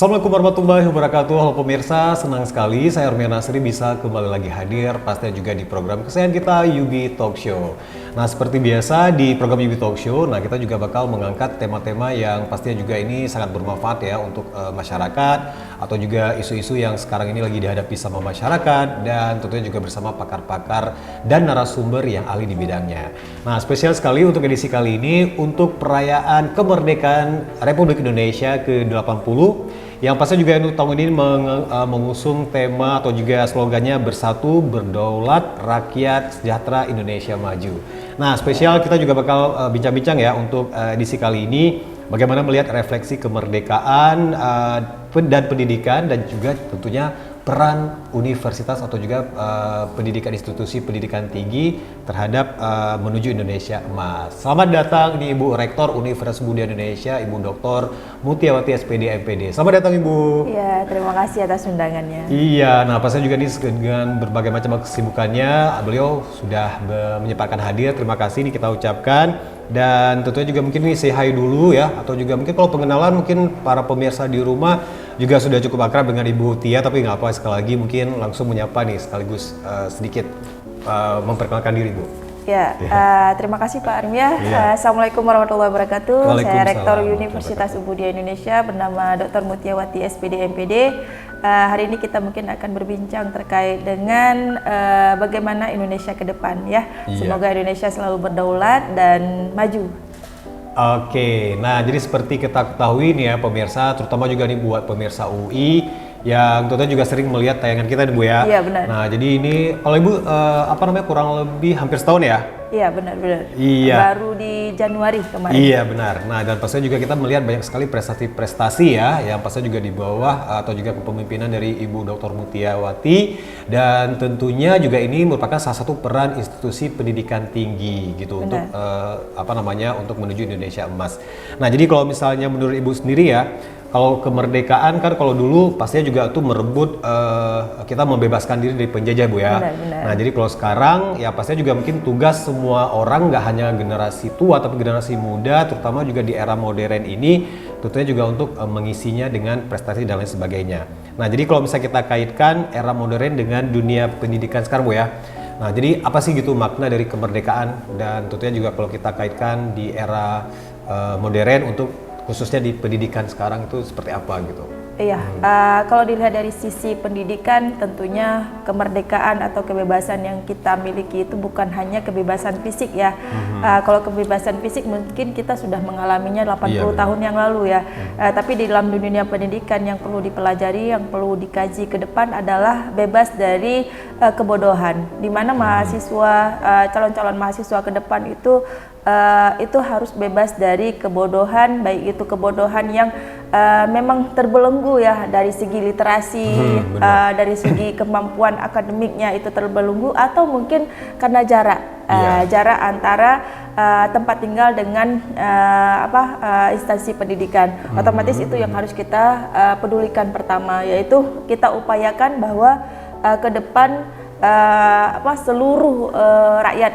Assalamualaikum warahmatullahi wabarakatuh. Halo pemirsa, senang sekali saya Armian Nasri bisa kembali lagi hadir pastinya juga di program kesayangan kita Yubi Talk Show. Nah, seperti biasa di program Yubi Talk Show, kita juga bakal mengangkat tema-tema yang pastinya juga ini sangat bermanfaat ya untuk masyarakat atau juga isu-isu yang sekarang ini lagi dihadapi sama masyarakat dan tentunya juga bersama pakar-pakar dan narasumber yang ahli di bidangnya. Nah, spesial sekali untuk edisi kali ini untuk perayaan kemerdekaan Republik Indonesia ke-80 yang pasti juga tahun ini mengusung tema atau juga slogannya Bersatu, Berdaulat, Rakyat, Sejahtera, Indonesia Maju. Nah, spesial kita juga bakal bincang-bincang ya untuk edisi kali ini bagaimana melihat refleksi kemerdekaan dan pendidikan dan juga tentunya peran universitas atau juga pendidikan institusi pendidikan tinggi terhadap menuju Indonesia Emas. Selamat datang di Ibu Rektor Universitas Muda Indonesia, Ibu Dr. Mutiawati SPD MPD. Selamat datang Ibu. Iya, terima kasih atas undangannya. Iya, nah pasnya juga ini dengan berbagai macam kesibukannya, beliau sudah menyempatkan hadir. Terima kasih nih kita ucapkan. Dan tentunya juga mungkin nih say hi dulu ya, atau juga mungkin kalau pengenalan mungkin para pemirsa di rumah juga sudah cukup akrab dengan Ibu Tia, tapi nggak apa sekali lagi mungkin langsung menyapa nih sekaligus sedikit memperkenalkan diri Bu. Ya, terima kasih Pak Armia. Assalamualaikum warahmatullahi wabarakatuh. Saya Rektor Universitas Muda Indonesia bernama Dr. Mutiawati SPD MPD. Hari ini kita mungkin akan berbincang terkait dengan bagaimana Indonesia ke depan ya. Semoga Indonesia selalu berdaulat dan maju. Oke, nah jadi seperti kita ketahui nih ya pemirsa, terutama juga nih buat pemirsa UI yang tentunya juga sering melihat tayangan kita nih Bu ya. Iya benar. Nah jadi ini kalau Ibu kurang lebih hampir setahun ya? Iya benar-benar. Iya. Baru di Januari kemarin. Iya benar. Nah dan pastinya juga kita melihat banyak sekali prestasi-prestasi ya, yang pastinya juga di bawah atau juga kepemimpinan dari Ibu Dr. Mutiawati, dan tentunya juga ini merupakan salah satu peran institusi pendidikan tinggi gitu. Benar. Untuk untuk menuju Indonesia Emas. Nah jadi kalau misalnya menurut Ibu sendiri ya, kalau kemerdekaan kan kalau dulu pastinya juga tuh merebut kita membebaskan diri dari penjajah Bu ya. Benar. Nah jadi kalau sekarang ya pastinya juga mungkin tugas semua orang, nggak hanya generasi tua tapi generasi muda, terutama juga di era modern ini tentunya juga untuk mengisinya dengan prestasi dan lain sebagainya. Nah jadi kalau misalnya kita kaitkan era modern dengan dunia pendidikan sekarang Bu ya. Nah jadi apa sih gitu makna dari kemerdekaan, dan tentunya juga kalau kita kaitkan di era modern untuk khususnya di pendidikan sekarang itu seperti apa gitu? Iya, kalau dilihat dari sisi pendidikan tentunya kemerdekaan atau kebebasan yang kita miliki itu bukan hanya kebebasan fisik ya. Kalau kebebasan fisik mungkin kita sudah mengalaminya 80 tahun yang lalu ya. Tapi di dalam dunia pendidikan yang perlu dipelajari, yang perlu dikaji ke depan adalah bebas dari kebodohan. Di mana mahasiswa, calon-calon mahasiswa ke depan itu harus bebas dari kebodohan, baik itu kebodohan yang memang terbelenggu ya dari segi literasi, dari segi kemampuan akademiknya itu terbelenggu, atau mungkin karena jarak antara tempat tinggal dengan instansi pendidikan. Otomatis itu yang harus kita pedulikan pertama, yaitu kita upayakan bahwa ke depan seluruh rakyat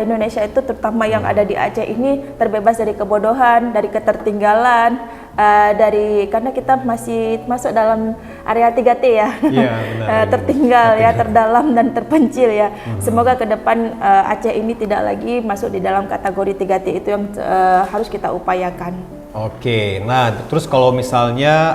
Indonesia itu, terutama yang ada di Aceh ini, terbebas dari kebodohan, dari ketertinggalan, karena kita masih masuk dalam area 3T ya, tertinggal ya, terdalam dan terpencil ya. Semoga ke depan Aceh ini tidak lagi masuk di dalam kategori 3T, itu yang harus kita upayakan. Oke, nah terus kalau misalnya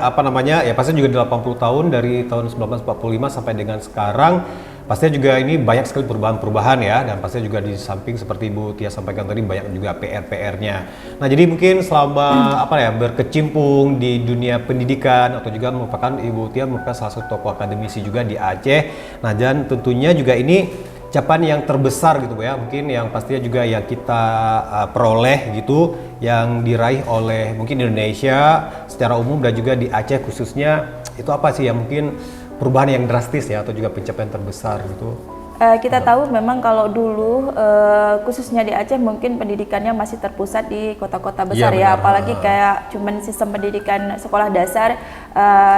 ya pasti juga 80 tahun dari tahun 1945 sampai dengan sekarang, pastinya juga ini banyak sekali perubahan-perubahan ya, dan pastinya juga di samping seperti Ibu Tia sampaikan tadi banyak juga PR-nya. Nah jadi mungkin selama berkecimpung di dunia pendidikan atau juga Ibu Tia merupakan salah satu tokoh akademisi juga di Aceh. Nah dan tentunya juga ini capaian yang terbesar gitu ya, mungkin yang pastinya juga yang kita peroleh gitu, yang diraih oleh mungkin Indonesia secara umum dan juga di Aceh khususnya, itu apa sih yang mungkin perubahan yang drastis ya atau juga pencapaian terbesar gitu? Kita tahu memang kalau dulu khususnya di Aceh mungkin pendidikannya masih terpusat di kota-kota besar Iya, ya, benar. apalagi kayak cuman sistem pendidikan sekolah dasar.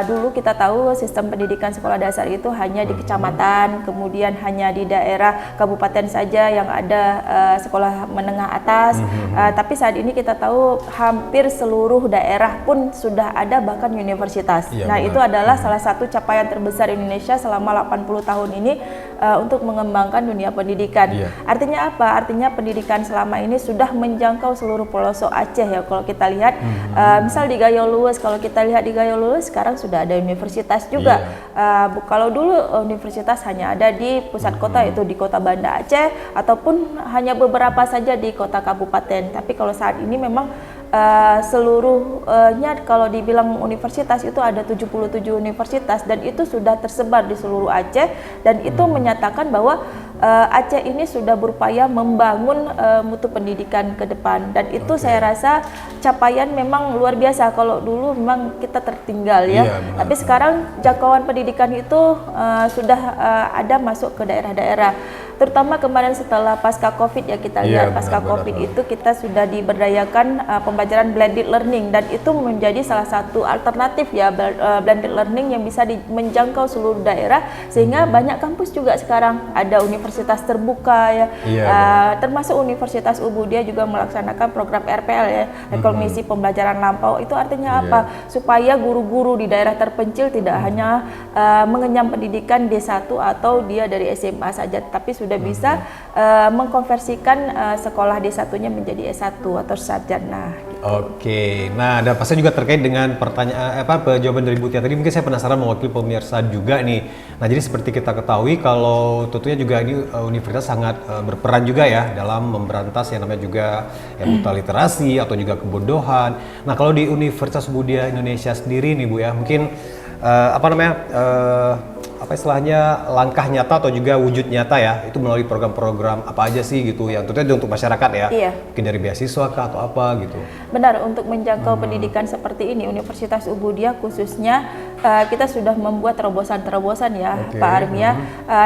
Dulu kita tahu sistem pendidikan sekolah dasar itu hanya di kecamatan, kemudian hanya di daerah kabupaten saja yang ada sekolah menengah atas. Tapi saat ini kita tahu hampir seluruh daerah pun sudah ada bahkan universitas. Iya, Nah, benar. itu adalah salah satu capaian terbesar Indonesia selama 80 tahun ini untuk mengembangkan dunia pendidikan. Iya. Artinya apa? Artinya pendidikan selama ini sudah menjangkau seluruh pelosok Aceh ya. Kalau kita lihat, misal di Gayo Luwes, kalau kita lihat di Gayo Luwes sekarang sudah ada universitas juga. Kalau dulu universitas hanya ada di pusat kota, itu di kota Banda Aceh, ataupun hanya beberapa saja di kota kabupaten. Tapi kalau saat ini memang seluruhnya kalau dibilang universitas itu ada 77 universitas dan itu sudah tersebar di seluruh Aceh, dan itu menyatakan bahwa Aceh ini sudah berupaya membangun mutu pendidikan ke depan, dan itu saya rasa capaian memang luar biasa. Kalau dulu memang kita tertinggal ya, Iya, benar. tapi sekarang jangkauan pendidikan itu sudah ada masuk ke daerah-daerah. Terutama kemarin setelah pasca Covid ya, kita Iya, lihat pasca benar, Covid benar. itu kita sudah diberdayakan pembelajaran blended learning, dan itu menjadi salah satu alternatif ya, blended learning yang bisa menjangkau seluruh daerah, sehingga banyak kampus juga sekarang ada universitas terbuka ya. Iya, Termasuk Universitas Ubudia juga melaksanakan program RPL ya, rekognisi pembelajaran lampau. Itu artinya Iya. apa? Supaya guru-guru di daerah terpencil tidak hanya mengenyam pendidikan D1 atau dia dari SMA saja, tapi sudah bisa mengkonversikan sekolah D1-nya menjadi S1 atau sarjana. Oke, nah dan pasti juga terkait dengan pertanyaan jawaban dari Bu Tia tadi, mungkin saya penasaran mewakili pemirsa juga nih. Nah jadi seperti kita ketahui kalau tentunya juga ini universitas sangat berperan juga ya dalam memberantas yang namanya juga buta literasi atau juga kebodohan. Nah kalau di Universitas Budia Indonesia sendiri nih Bu ya, mungkin apa istilahnya langkah nyata atau juga wujud nyata ya itu melalui program-program apa aja sih gitu yang tentunya untuk masyarakat ya, Iya. mungkin dari beasiswa kah atau apa gitu. Benar, untuk menjangkau pendidikan seperti ini, Universitas Ubudia khususnya kita sudah membuat terobosan-terobosan ya, Oke. Pak Armia,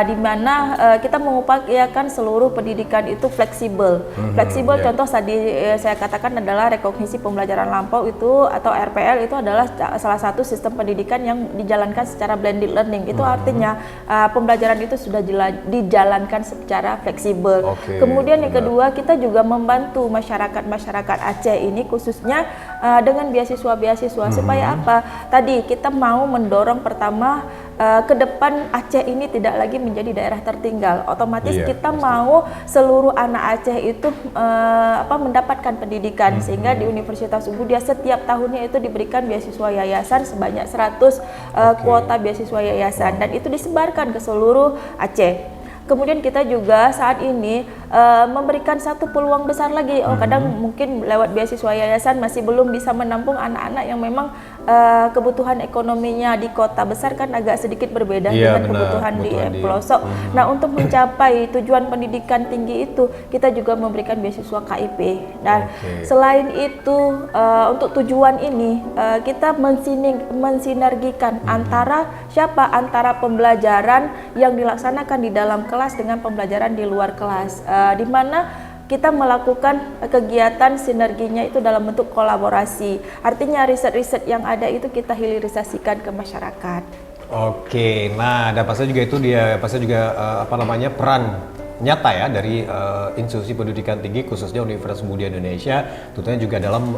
di mana kita mengupayakan seluruh pendidikan itu fleksibel. Fleksibel, iya. contoh tadi saya katakan adalah rekognisi pembelajaran lampau itu atau RPL itu adalah salah satu sistem pendidikan yang dijalankan secara blended learning. Itu artinya pembelajaran itu sudah dijalankan secara fleksibel. Oke, Kemudian yang benar. kedua, kita juga membantu masyarakat Aceh ini khususnya dengan beasiswa-beasiswa supaya apa? Tadi kita mau mendorong pertama ke depan Aceh ini tidak lagi menjadi daerah tertinggal. Otomatis Iya, kita pasti. mau seluruh anak Aceh itu mendapatkan pendidikan, sehingga di Universitas Ubudia setiap tahunnya itu diberikan beasiswa yayasan sebanyak 100 kuota beasiswa yayasan, dan itu disebarkan ke seluruh Aceh. Kemudian kita juga saat ini memberikan satu peluang besar lagi. Kadang mungkin lewat beasiswa yayasan masih belum bisa menampung anak-anak yang memang kebutuhan ekonominya di kota besar kan agak sedikit berbeda Iya, dengan benar. kebutuhan di Kebutuhan di- pelosok. Nah, untuk mencapai tujuan pendidikan tinggi itu, kita juga memberikan beasiswa KIP. Dan Oke. selain itu, untuk tujuan ini kita mensinergikan antara siapa? Antara pembelajaran yang dilaksanakan di dalam kelas dengan pembelajaran di luar kelas, di mana kita melakukan kegiatan sinerginya itu dalam bentuk kolaborasi. Artinya riset-riset yang ada itu kita hilirisasikan ke masyarakat. Oke, nah dan pasti juga itu dia pasti juga peran nyata ya dari institusi pendidikan tinggi khususnya Universitas Budia Indonesia tentunya juga dalam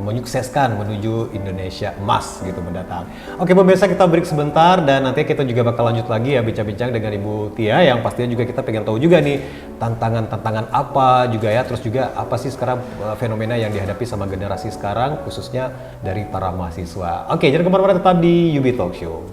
menyukseskan menuju Indonesia emas gitu mendatang. Oke pemirsa, kita break sebentar dan nanti kita juga bakal lanjut lagi ya bincang-bincang dengan Ibu Tia yang pastinya juga kita pengen tahu juga nih tantangan-tantangan apa juga ya, terus juga apa sih sekarang fenomena yang dihadapi sama generasi sekarang khususnya dari para mahasiswa. Oke, jangan kemana-mana, tetap di UB Talk Show.